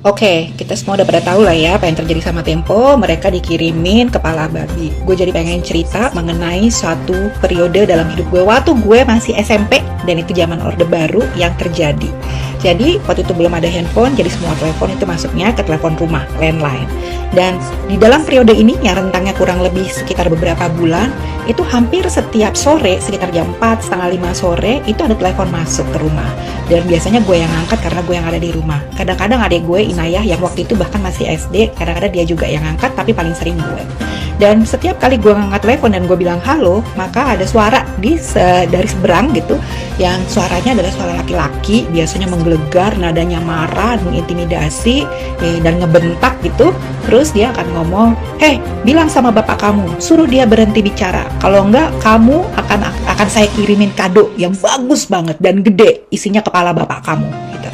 Oke, kita semua udah pada tahu lah ya apa yang terjadi sama Tempo. Mereka dikirimin kepala babi. Gue jadi pengen cerita mengenai suatu periode dalam hidup gue waktu gue masih SMP, dan itu zaman Orde Baru yang terjadi. Jadi waktu itu belum ada handphone, jadi semua telepon itu masuknya ke telepon rumah, landline. Dan di dalam periode ini yang rentangnya kurang lebih sekitar beberapa bulan, itu hampir setiap sore, sekitar jam 4, setengah 5 sore, itu ada telepon masuk ke rumah. Dan biasanya gue yang angkat karena gue yang ada di rumah. Kadang-kadang adik gue, Inayah, yang waktu itu bahkan masih SD, kadang-kadang dia juga yang angkat, tapi paling sering gue. Dan setiap kali gue ngangkat telepon dan gue bilang halo, maka ada suara dari seberang gitu, yang suaranya adalah suara laki-laki, biasanya menggelegar, nadanya marah, mengintimidasi, dan ngebentak gitu. Terus dia akan ngomong, "Hei, bilang sama bapak kamu, suruh dia berhenti bicara. Kalau enggak, kamu akan saya kirimin kado yang bagus banget dan gede, isinya kepala bapak kamu." Gitu.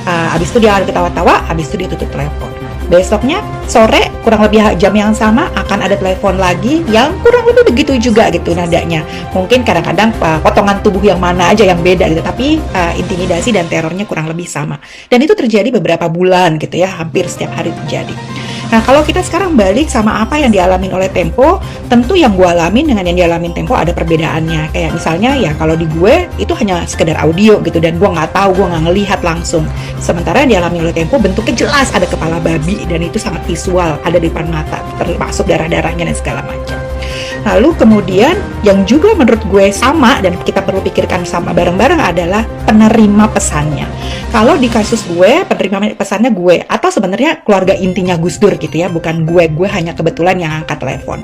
Habis itu dia ketawa-tawa, habis itu dia tutup telepon. Besoknya sore kurang lebih jam yang sama akan ada telepon lagi yang kurang lebih begitu juga gitu nadanya. Mungkin kadang-kadang potongan tubuh yang mana aja yang beda gitu, tapi intimidasi dan terornya kurang lebih sama. Dan itu terjadi beberapa bulan gitu ya, hampir setiap hari terjadi. Nah, kalau kita sekarang balik sama apa yang dialamin oleh Tempo, tentu yang gue alamin dengan yang dialamin Tempo ada perbedaannya. Kayak misalnya ya kalau di gue itu hanya sekedar audio gitu, dan gue nggak tahu, gue nggak ngelihat langsung. Sementara yang dialami oleh Tempo bentuknya jelas, ada kepala babi, dan itu sangat visual, ada di depan mata, termasuk darah-darahnya dan segala macam. Lalu kemudian yang juga menurut gue sama dan kita perlu pikirkan sama bareng-bareng adalah penerima pesannya. Kalau di kasus gue, penerima pesannya gue, atau sebenarnya keluarga intinya Gus Dur gitu ya, bukan gue hanya kebetulan yang angkat telepon.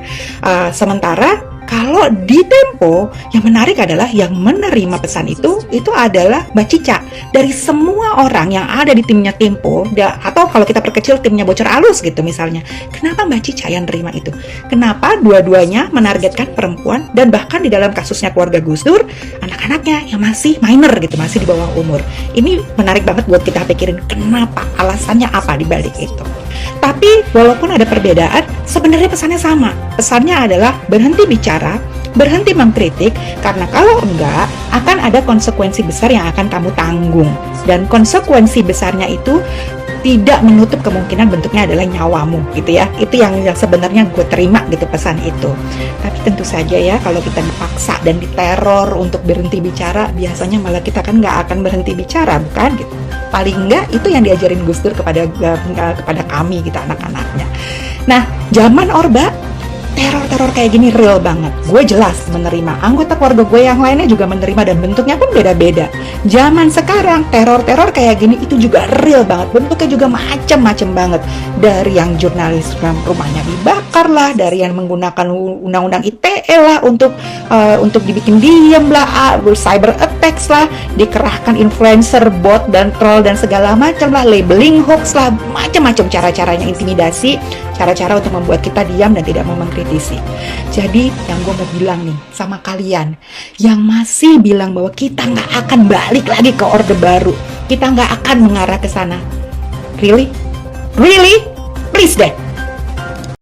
Sementara kalau di Tempo, yang menarik adalah yang menerima pesan itu adalah Mbak Cica. Dari semua orang yang ada di timnya Tempo, atau kalau kita perkecil timnya Bocor Alus gitu misalnya, kenapa Mbak Cica yang nerima itu? Kenapa dua-duanya menargetkan perempuan, dan bahkan di dalam kasusnya keluarga Gus Dur, anak-anaknya yang masih minor gitu, masih di bawah umur. Ini menarik banget buat kita pikirin kenapa, alasannya apa di balik itu. Tapi walaupun ada perbedaan, sebenarnya pesannya sama. Pesannya adalah berhenti bicara, berhenti mengkritik, karena kalau enggak akan ada konsekuensi besar yang akan kamu tanggung. Dan konsekuensi besarnya itu tidak menutup kemungkinan bentuknya adalah nyawamu gitu ya. Itu yang sebenarnya gue terima gitu, pesan itu. Tapi tentu saja ya, kalau kita dipaksa dan diteror untuk berhenti bicara, biasanya malah kita kan nggak akan berhenti bicara, bukan gitu. Paling enggak itu yang diajarin Gus Dur kepada kami gitu, anak-anaknya. Nah, zaman Orba, teror-teror kayak gini real banget. Gue jelas menerima, anggota keluarga gue yang lainnya juga menerima, dan bentuknya pun beda-beda. Zaman sekarang teror-teror kayak gini itu juga real banget, bentuknya juga macam-macam banget. Dari yang jurnalis rumahnya dibakar lah, dari yang menggunakan undang-undang ITE lah untuk dibikin diem lah, cyber attacks lah, dikerahkan influencer, bot dan troll dan segala macam lah, labeling hoax lah, macam-macam cara-caranya intimidasi, cara-cara untuk membuat kita diam dan tidak mau mengkritisi. Jadi yang gue mau bilang nih sama kalian yang masih bilang bahwa kita nggak akan balik lagi ke Orde Baru, kita nggak akan mengarah ke sana. Really? Please deh.